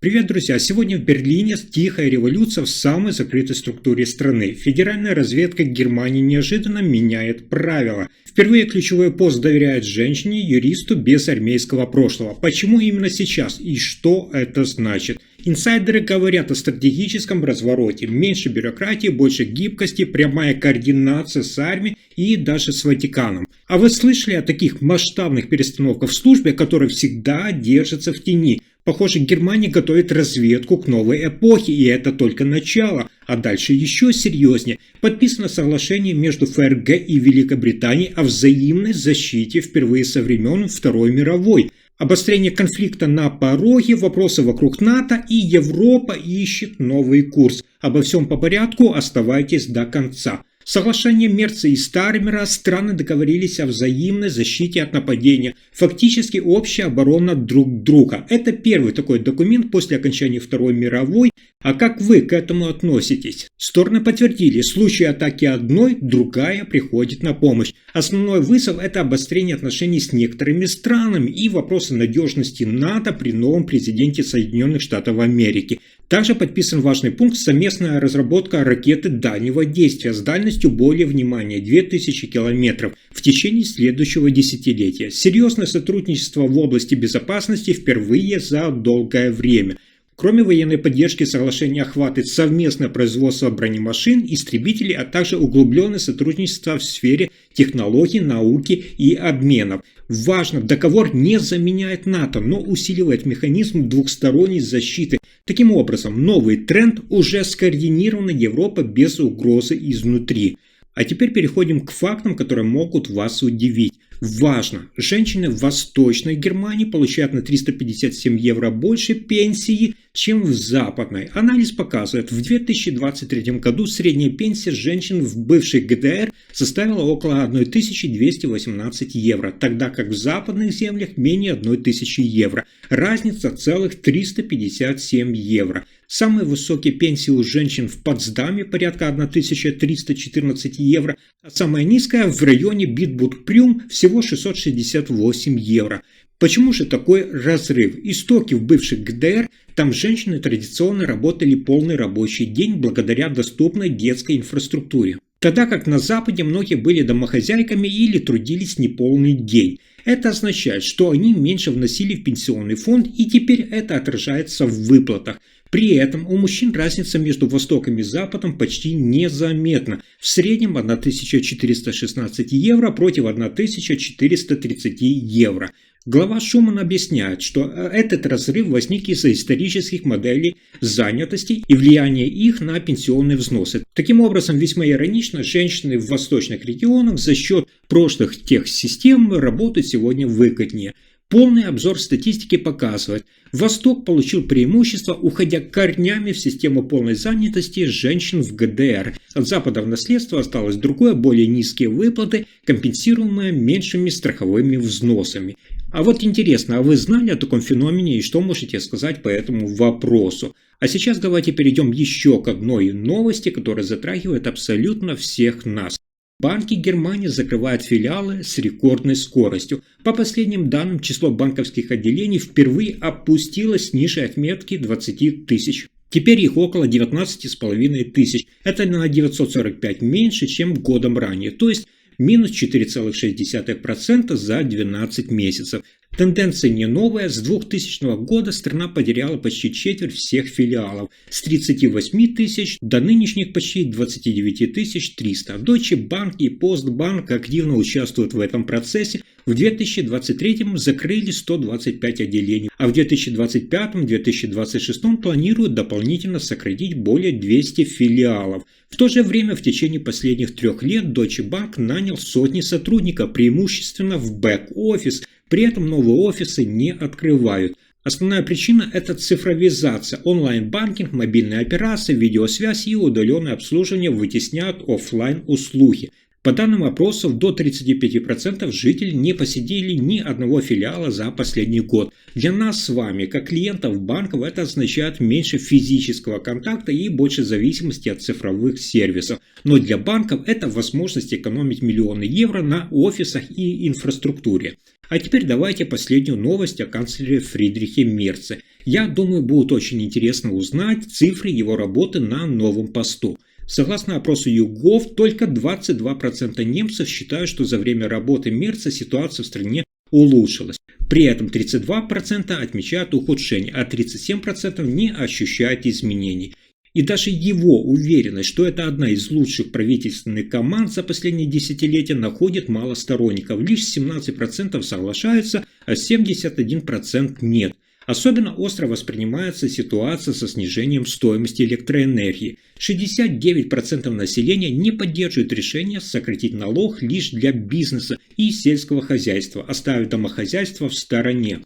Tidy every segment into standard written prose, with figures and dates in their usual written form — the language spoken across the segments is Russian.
Привет, друзья! Сегодня в Берлине тихая революция в самой закрытой структуре страны. Федеральная разведка Германии неожиданно меняет правила. Впервые ключевой пост доверяет женщине, юристу без армейского прошлого. Почему именно сейчас и что это значит? Инсайдеры говорят о стратегическом развороте. Меньше бюрократии, больше гибкости, прямая координация с армией и даже с Ватиканом. А вы слышали о таких масштабных перестановках в службе, которые всегда держатся в тени? Похоже, Германия готовит разведку к новой эпохе, и это только начало. А дальше еще серьезнее. Подписано соглашение между ФРГ и Великобританией о взаимной защите впервые со времен Второй мировой. Обострение конфликта на пороге, вопросы вокруг НАТО, и Европа ищет новый курс. Обо всем по порядку, оставайтесь до конца. Соглашение Мерца и Стармера страны договорились о взаимной защите от нападения, фактически общая оборона друг друга. Это первый такой документ после окончания Второй мировой. А как вы к этому относитесь? Стороны подтвердили, в случае атаки одной, другая приходит на помощь. Основной вызов – это обострение отношений с некоторыми странами и вопросы надежности НАТО при новом президенте Соединенных Штатов Америки. Также подписан важный пункт – совместная разработка ракеты дальнего действия с дальностью более, внимания, 2000 километров в течение следующего десятилетия. Серьезное сотрудничество в области безопасности впервые за долгое время. Кроме военной поддержки, соглашение охватывает совместное производство бронемашин, истребителей, а также углубленное сотрудничество в сфере технологий, науки и обменов. Важно, договор не заменяет НАТО, но усиливает механизм двухсторонней защиты. Таким образом, новый тренд – уже скоординированная Европа без угрозы изнутри. А теперь переходим к фактам, которые могут вас удивить. Важно! Женщины в Восточной Германии получают на 357 евро больше пенсии, чем в Западной. Анализ показывает, в 2023 году средняя пенсия женщин в бывшей ГДР составила около 1218 евро, тогда как в западных землях менее 1000 евро. Разница целых 357 евро. Самые высокие пенсии у женщин в Потсдаме порядка 1314 евро, а самая низкая в районе Битбург-Прюм всего 668 евро. Почему же такой разрыв? Истоки в бывших ГДР, там женщины традиционно работали полный рабочий день благодаря доступной детской инфраструктуре. Тогда как на Западе многие были домохозяйками или трудились неполный день. Это означает, что они меньше вносили в пенсионный фонд, и теперь это отражается в выплатах. При этом у мужчин разница между Востоком и Западом почти незаметна. В среднем 1416 евро против 1430 евро. Глава Шуман объясняет, что этот разрыв возник из-за исторических моделей занятости и влияния их на пенсионные взносы. Таким образом, весьма иронично, женщины в восточных регионах за счет прошлых техсистем работают сегодня выгоднее. Полный обзор статистики показывает, Восток получил преимущество, уходя корнями в систему полной занятости женщин в ГДР. От Запада в наследство осталось другое, более низкие выплаты, компенсируемые меньшими страховыми взносами. А вот интересно, а вы знали о таком феномене и что можете сказать по этому вопросу? А сейчас давайте перейдем еще к одной новости, которая затрагивает абсолютно всех нас. Банки Германии закрывают филиалы с рекордной скоростью. По последним данным, число банковских отделений впервые опустилось ниже отметки 20 тысяч. Теперь их около 19,5 тысяч. Это на 945 меньше, чем годом ранее. То есть минус 4,6% за 12 месяцев. Тенденция не новая. С 2000 года страна потеряла почти четверть всех филиалов. С 38 тысяч до нынешних почти 29 300. Deutsche Bank и Postbank активно участвуют в этом процессе. В 2023 закрыли 125 отделений, а в 2025-2026 планируют дополнительно сократить более 200 филиалов. В то же время в течение последних 3 лет Deutsche Bank нанял сотни сотрудников, преимущественно в бэк-офис. При этом новые офисы не открывают. Основная причина – это цифровизация. Онлайн-банкинг, мобильные операции, видеосвязь и удаленное обслуживание вытесняют офлайн-услуги. По данным опросов, до 35% жителей не посетили ни одного филиала за последний год. Для нас с вами, как клиентов банков, это означает меньше физического контакта и больше зависимости от цифровых сервисов. Но для банков это возможность экономить миллионы евро на офисах и инфраструктуре. А теперь давайте последнюю новость о канцлере Фридрихе Мерце. Я думаю, будет очень интересно узнать цифры его работы на новом посту. Согласно опросу YouGov, только 22% немцев считают, что за время работы Мерца ситуация в стране улучшилась. При этом 32% отмечают ухудшение, а 37% не ощущают изменений. И даже его уверенность, что это одна из лучших правительственных команд за последние десятилетия, находит мало сторонников. Лишь 17% соглашаются, а 71% нет. Особенно остро воспринимается ситуация со снижением стоимости электроэнергии. 69% населения не поддерживают решение сократить налог лишь для бизнеса и сельского хозяйства, оставив домохозяйство в стороне.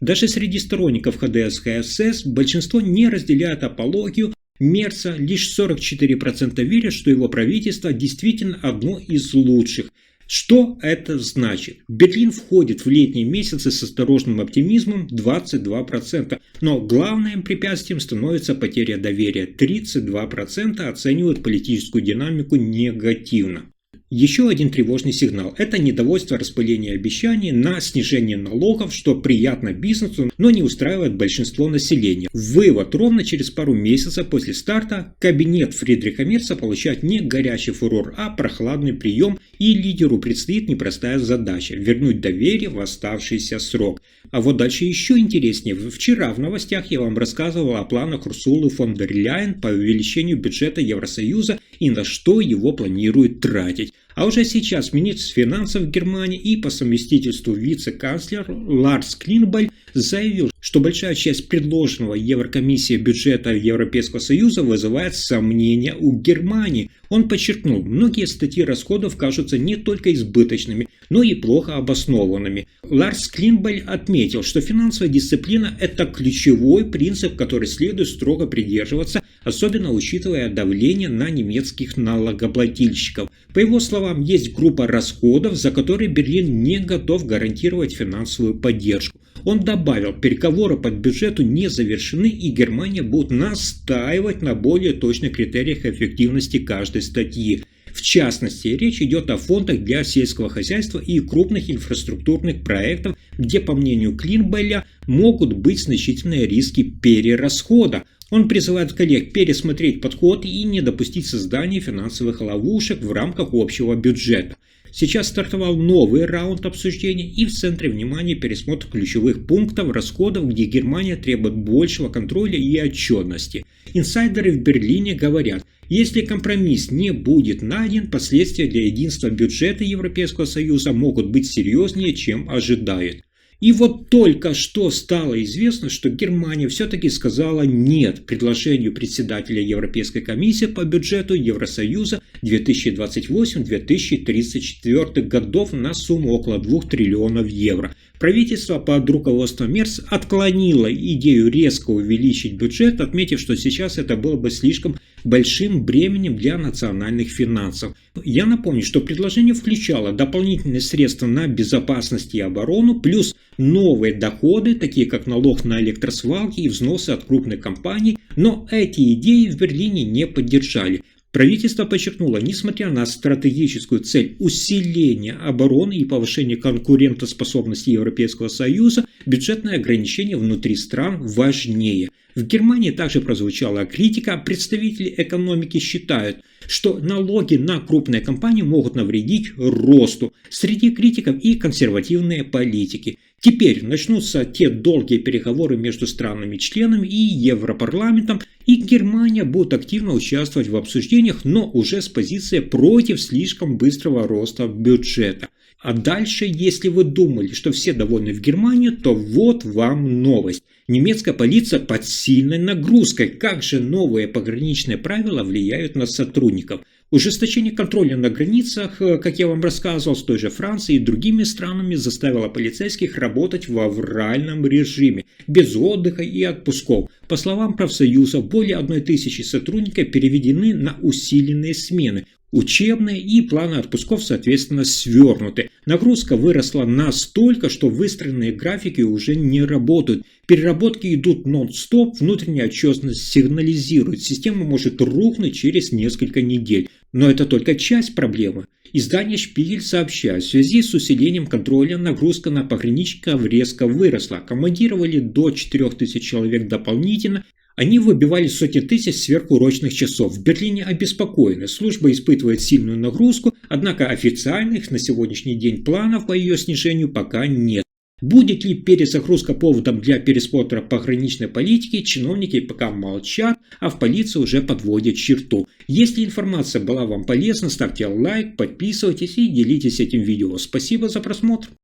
Даже среди сторонников ХДС-ХСС большинство не разделяет апологию Мерца, лишь 44% верят, что его правительство действительно одно из лучших. Что это значит? Берлин входит в летние месяцы с осторожным оптимизмом 22%, но главным препятствием становится потеря доверия. 32% оценивают политическую динамику негативно. Еще один тревожный сигнал – это недовольство распыления обещаний на снижение налогов, что приятно бизнесу, но не устраивает большинство населения. Вывод: ровно через пару месяцев после старта кабинет Фридриха Мерца получает не горячий фурор, а прохладный прием, и лидеру предстоит непростая задача – вернуть доверие в оставшийся срок. А вот дальше еще интереснее. Вчера в новостях я вам рассказывал о планах Урсулы фон дер Ляйен по увеличению бюджета Евросоюза и на что его планирует тратить. А уже сейчас министр финансов Германии и по совместительству вице-канцлер Ларс Клинбаль заявил, что большая часть предложенного Еврокомиссией бюджета Европейского Союза вызывает сомнения у Германии. Он подчеркнул, многие статьи расходов кажутся не только избыточными, но и плохо обоснованными. Ларс Клинбаль отметил, что финансовая дисциплина – это ключевой принцип, который следует строго придерживаться, особенно учитывая давление на немецких налогоплательщиков. По его словам, есть группа расходов, за которые Берлин не готов гарантировать финансовую поддержку. Он добавил, переговоры по бюджету не завершены, и Германия будет настаивать на более точных критериях эффективности каждой статьи. В частности, речь идет о фондах для сельского хозяйства и крупных инфраструктурных проектов, где, по мнению Клинбаля, могут быть значительные риски перерасхода. Он призывает коллег пересмотреть подход и не допустить создания финансовых ловушек в рамках общего бюджета. Сейчас стартовал новый раунд обсуждений, и в центре внимания пересмотр ключевых пунктов расходов, где Германия требует большего контроля и отчетности. Инсайдеры в Берлине говорят, если компромисс не будет найден, последствия для единства бюджета Европейского Союза могут быть серьезнее, чем ожидают. И вот только что стало известно, что Германия все-таки сказала «нет» предложению председателя Европейской комиссии по бюджету Евросоюза 2028-2034 годов на сумму около 2 триллионов евро. Правительство под руководством Мерц отклонило идею резко увеличить бюджет, отметив, что сейчас это было бы слишком большим бременем для национальных финансов. Я напомню, что предложение включало дополнительные средства на безопасность и оборону, плюс новые доходы, такие как налог на электросвалки и взносы от крупных компаний, но эти идеи в Берлине не поддержали. Правительство подчеркнуло, несмотря на стратегическую цель усиления обороны и повышения конкурентоспособности Европейского Союза, бюджетные ограничения внутри стран важнее. В Германии также прозвучала критика. Представители экономики считают, что налоги на крупные компании могут навредить росту. Среди критиков и консервативные политики. Теперь начнутся те долгие переговоры между странами-членами и Европарламентом, и Германия будет активно участвовать в обсуждениях, но уже с позиции против слишком быстрого роста бюджета. А дальше, если вы думали, что все довольны в Германии, то вот вам новость. Немецкая полиция под сильной нагрузкой. Как же новые пограничные правила влияют на сотрудников? Ужесточение контроля на границах, как я вам рассказывал, с той же Францией и другими странами заставило полицейских работать в авральном режиме, без отдыха и отпусков. По словам профсоюзов, более 1000 сотрудников переведены на усиленные смены. Учебные и планы отпусков, соответственно, свернуты. Нагрузка выросла настолько, что выстроенные графики уже не работают. Переработки идут нон-стоп, внутренняя отчетность сигнализирует. Система может рухнуть через несколько недель. Но это только часть проблемы. Издание «Шпигель» сообщает, в связи с усилением контроля нагрузка на пограничников резко выросла. Командировали до 4000 человек дополнительно. Они выбивали сотни тысяч сверхурочных часов. В Берлине обеспокоены. Служба испытывает сильную нагрузку, однако официальных на сегодняшний день планов по ее снижению пока нет. Будет ли перезагрузка поводом для пересмотра пограничной политики, чиновники пока молчат, а в полиции уже подводят черту. Если информация была вам полезна, ставьте лайк, подписывайтесь и делитесь этим видео. Спасибо за просмотр.